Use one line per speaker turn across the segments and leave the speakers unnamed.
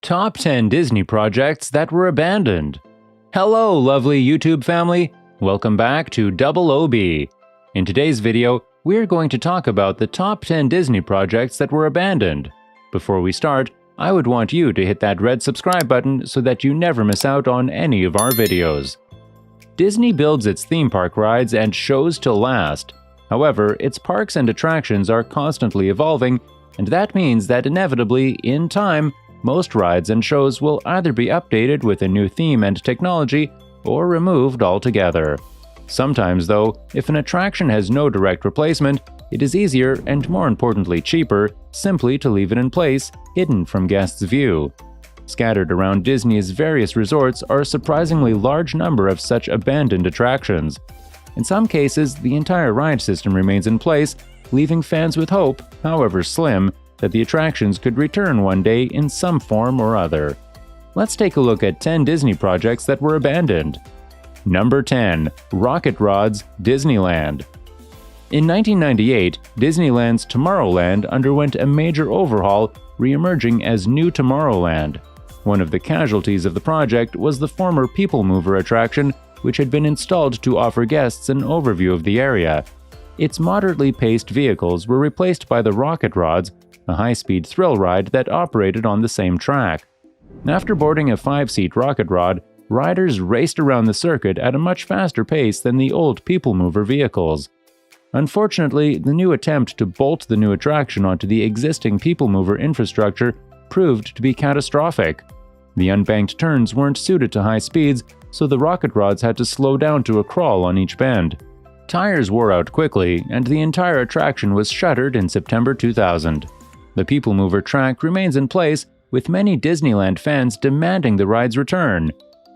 Top 10 Disney projects that were abandoned. Hello, lovely YouTube family. Welcome back to Double OB. In today's video, we're going to talk about the top 10 Disney projects that were abandoned. Before we start, I would want you to hit that red subscribe button so that you never miss out on any of our videos. Disney builds its theme park rides and shows to last. However, its parks and attractions are constantly evolving, and that means that inevitably, in time, most rides and shows will either be updated with a new theme and technology or removed altogether. Sometimes, though, if an attraction has no direct replacement, it is easier and, more importantly, cheaper simply to leave it in place, hidden from guests' view. Scattered around Disney's various resorts are a surprisingly large number of such abandoned attractions. In some cases, the entire ride system remains in place, leaving fans with hope, however slim, that the attractions could return one day in some form or other. Let's take a look at 10 Disney projects that were abandoned. Number 10. Rocket Rods, Disneyland. In 1998, Disneyland's Tomorrowland underwent a major overhaul, re-emerging as New Tomorrowland. One of the casualties of the project was the former People Mover attraction, which had been installed to offer guests an overview of the area. Its moderately paced vehicles were replaced by the Rocket Rods, a high-speed thrill ride that operated on the same track. After boarding a 5-seat Rocket Rod, riders raced around the circuit at a much faster pace than the old People Mover vehicles. Unfortunately, the new attempt to bolt the new attraction onto the existing People Mover infrastructure proved to be catastrophic. The unbanked turns weren't suited to high speeds, so the Rocket Rods had to slow down to a crawl on each bend. Tires wore out quickly, and the entire attraction was shuttered in September 2000. The People Mover track remains in place, with many Disneyland fans demanding the ride's return.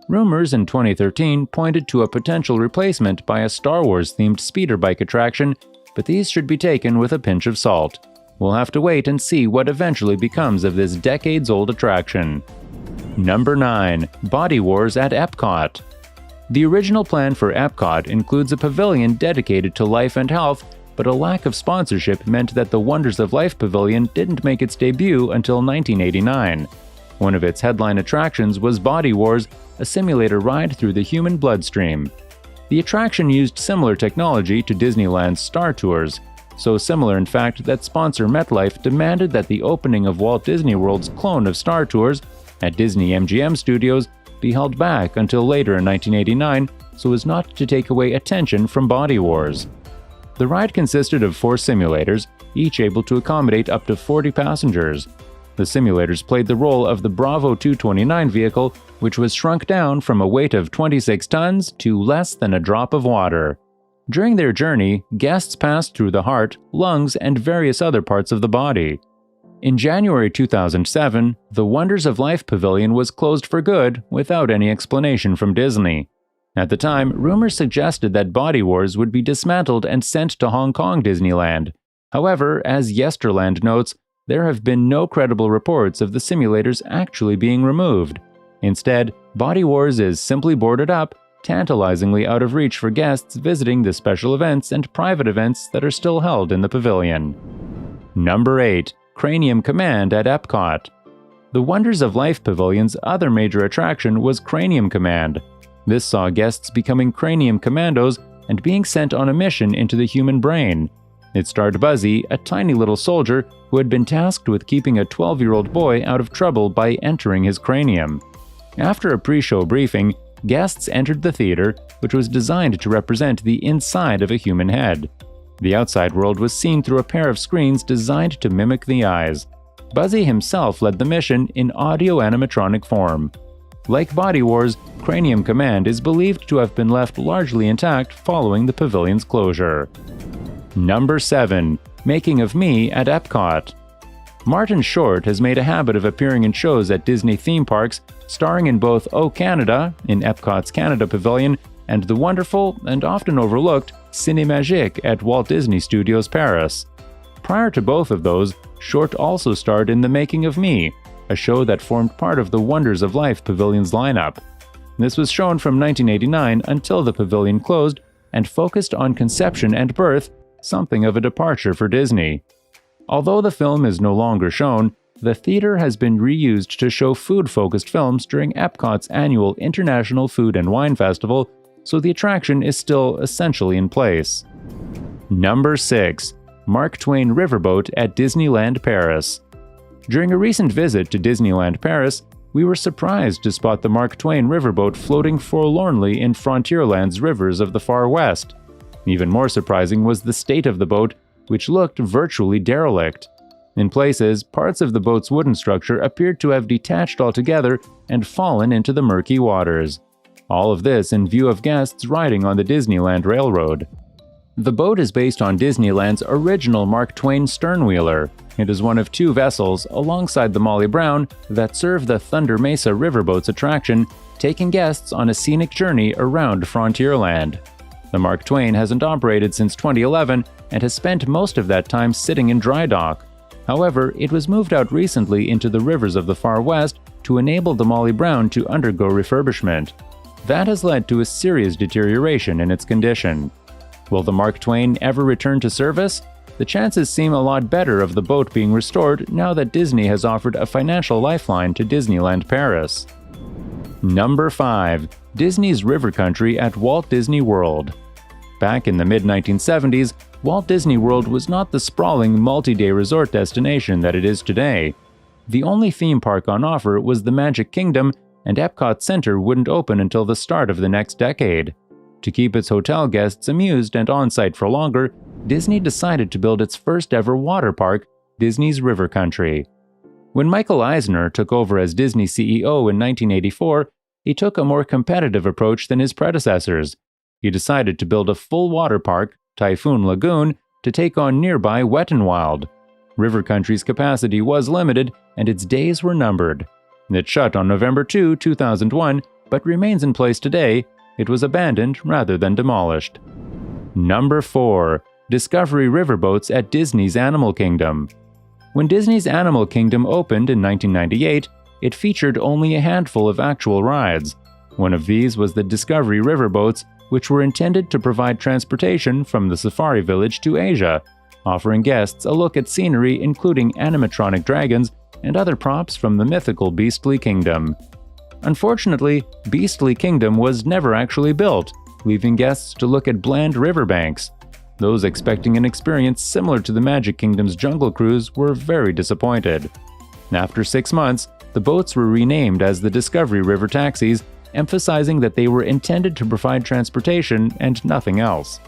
Rumors in 2013 pointed to a potential replacement by a Star Wars-themed speeder bike attraction, but these should be taken with a pinch of salt. We'll have to wait and see what eventually becomes of this decades-old attraction. Number 9. Body Wars at Epcot. The original plan for Epcot includes a pavilion dedicated to life and health, but a lack of sponsorship meant that the Wonders of Life Pavilion didn't make its debut until 1989. One of its headline attractions was Body Wars, a simulator ride through the human bloodstream. The attraction used similar technology to Disneyland's Star Tours, so similar in fact that sponsor MetLife demanded that the opening of Walt Disney World's clone of Star Tours at Disney MGM Studios be held back until later in 1989 so as not to take away attention from Body Wars. The ride consisted of 4 simulators, each able to accommodate up to 40 passengers. The simulators played the role of the Bravo 229 vehicle, which was shrunk down from a weight of 26 tons to less than a drop of water. During their journey, guests passed through the heart, lungs, and various other parts of the body. In January 2007, the Wonders of Life Pavilion was closed for good without any explanation from Disney. At the time, rumors suggested that Body Wars would be dismantled and sent to Hong Kong Disneyland. However, as Yesterland notes, there have been no credible reports of the simulators actually being removed. Instead, Body Wars is simply boarded up, tantalizingly out of reach for guests visiting the special events and private events that are still held in the pavilion. Number 8. Cranium Command at Epcot. The Wonders of Life Pavilion's other major attraction was Cranium Command. This saw guests becoming Cranium Commandos and being sent on a mission into the human brain. It starred Buzzy, a tiny little soldier who had been tasked with keeping a 12-year-old boy out of trouble by entering his cranium. After a pre-show briefing, guests entered the theater, which was designed to represent the inside of a human head. The outside world was seen through a pair of screens designed to mimic the eyes. Buzzy himself led the mission in audio-animatronic form. Like Body Wars, Cranium Command is believed to have been left largely intact following the pavilion's closure. Number 7. Making of Me at Epcot. Martin Short has made a habit of appearing in shows at Disney theme parks, starring in both O Canada, in Epcot's Canada Pavilion, and the wonderful and often overlooked Cinémagique at Walt Disney Studios Paris. Prior to both of those, Short also starred in The Making of Me, a show that formed part of the Wonders of Life Pavilion's lineup. This was shown from 1989 until the pavilion closed and focused on conception and birth, something of a departure for Disney. Although the film is no longer shown, the theater has been reused to show food-focused films during Epcot's annual International Food and Wine Festival, so the attraction is still essentially in place. Number 6. Mark Twain Riverboat at Disneyland Paris. During a recent visit to Disneyland Paris, we were surprised to spot the Mark Twain Riverboat floating forlornly in Frontierland's rivers of the Far West. Even more surprising was the state of the boat, which looked virtually derelict. In places, parts of the boat's wooden structure appeared to have detached altogether and fallen into the murky waters. All of this in view of guests riding on the Disneyland Railroad. The boat is based on Disneyland's original Mark Twain sternwheeler. It is one of 2 vessels, alongside the Molly Brown, that serve the Thunder Mesa Riverboats attraction, taking guests on a scenic journey around Frontierland. The Mark Twain hasn't operated since 2011 and has spent most of that time sitting in dry dock. However, it was moved out recently into the rivers of the Far West to enable the Molly Brown to undergo refurbishment. That has led to a serious deterioration in its condition. Will the Mark Twain ever return to service? The chances seem a lot better of the boat being restored now that Disney has offered a financial lifeline to Disneyland Paris. Number 5. Disney's River Country at Walt Disney World. Back in the mid-1970s, Walt Disney World was not the sprawling multi-day resort destination that it is today. The only theme park on offer was the Magic Kingdom, and Epcot Center wouldn't open until the start of the next decade. To keep its hotel guests amused and on-site for longer, Disney decided to build its first-ever water park, Disney's River Country. When Michael Eisner took over as Disney CEO in 1984, he took a more competitive approach than his predecessors. He decided to build a full water park, Typhoon Lagoon, to take on nearby Wet 'n Wild. River Country's capacity was limited, and its days were numbered. It shut on November 2, 2001, but remains in place today. It was abandoned rather than demolished. Number 4. Discovery Riverboats at Disney's Animal Kingdom. When Disney's Animal Kingdom opened in 1998, it featured only a handful of actual rides. One of these was the Discovery Riverboats, which were intended to provide transportation from the Safari Village to Asia, offering guests a look at scenery including animatronic dragons and other props from the mythical Beastly Kingdom. Unfortunately, Beastly Kingdom was never actually built, leaving guests to look at bland riverbanks. Those expecting an experience similar to the Magic Kingdom's Jungle Cruise were very disappointed. After 6 months, the boats were renamed as the Discovery River Taxis, emphasizing that they were intended to provide transportation and nothing else.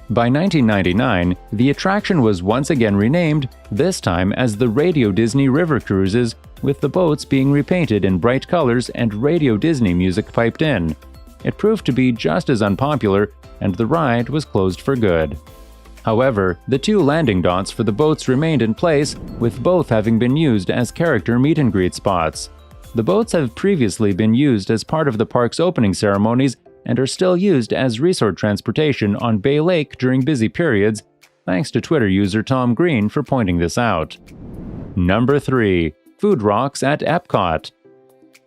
By 1999, the attraction was once again renamed, this time as the Radio Disney River Cruises, with the boats being repainted in bright colors and Radio Disney music piped in. It proved to be just as unpopular, and the ride was closed for good. However, the 2 landing dots for the boats remained in place, with both having been used as character meet-and-greet spots. The boats have previously been used as part of the park's opening ceremonies and are still used as resort transportation on Bay Lake during busy periods, thanks to Twitter user Tom Green for pointing this out. Number 3. Food Rocks at Epcot.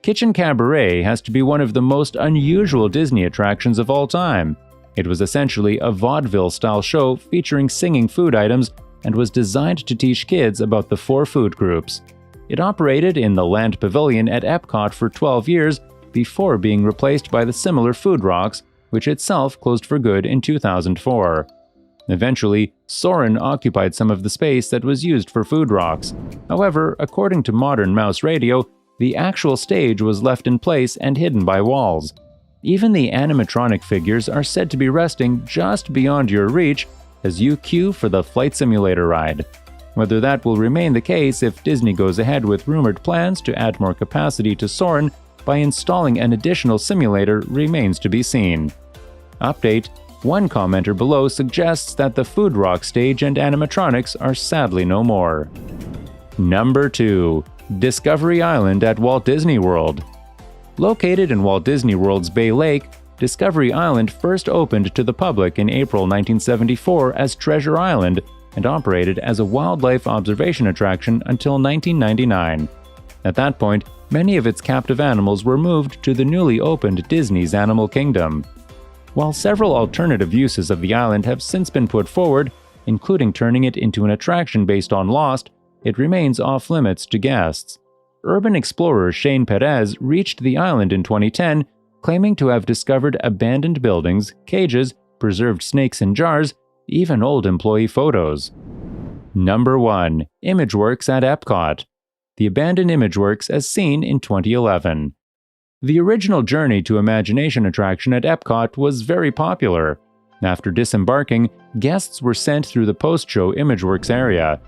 Kitchen Cabaret has to be one of the most unusual Disney attractions of all time. It was essentially a vaudeville-style show featuring singing food items and was designed to teach kids about the 4 food groups. It operated in the Land Pavilion at Epcot for 12 years before being replaced by the similar Food Rocks, which itself closed for good in 2004. Eventually, Soarin' occupied some of the space that was used for Food Rocks. However, according to Modern Mouse Radio, the actual stage was left in place and hidden by walls. Even the animatronic figures are said to be resting just beyond your reach as you queue for the Flight Simulator ride. Whether that will remain the case if Disney goes ahead with rumored plans to add more capacity to Soarin' by installing an additional simulator remains to be seen. Update: one commenter below suggests that the Food Rock stage and animatronics are sadly no more. Number 2. Discovery Island at Walt Disney World. Located in Walt Disney World's Bay Lake, Discovery Island first opened to the public in April 1974 as Treasure Island and operated as a wildlife observation attraction until 1999. At that point, many of its captive animals were moved to the newly opened Disney's Animal Kingdom. While several alternative uses of the island have since been put forward, including turning it into an attraction based on Lost, it remains off-limits to guests. Urban explorer Shane Perez reached the island in 2010, claiming to have discovered abandoned buildings, cages, preserved snakes in jars, even old employee photos. Number 1. Imageworks at Epcot. The abandoned Imageworks as seen in 2011. The original Journey to Imagination attraction at Epcot was very popular. After disembarking, guests were sent through the post-show Imageworks area.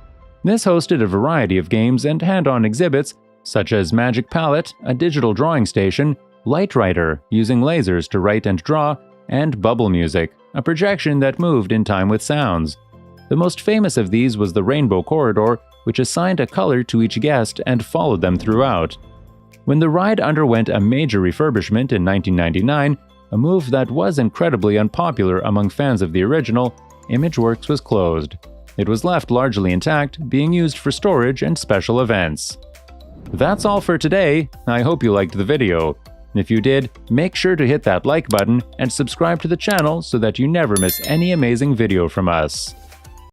This hosted a variety of games and hand-on exhibits such as Magic Palette, a digital drawing station, Light Writer, using lasers to write and draw, and Bubble Music, a projection that moved in time with sounds. The most famous of these was the Rainbow Corridor, which assigned a color to each guest and followed them throughout. When the ride underwent a major refurbishment in 1999, a move that was incredibly unpopular among fans of the original, Imageworks was closed. It was left largely intact, being used for storage and special events. That's all for today. I hope you liked the video. If you did, make sure to hit that like button and subscribe to the channel so that you never miss any amazing video from us.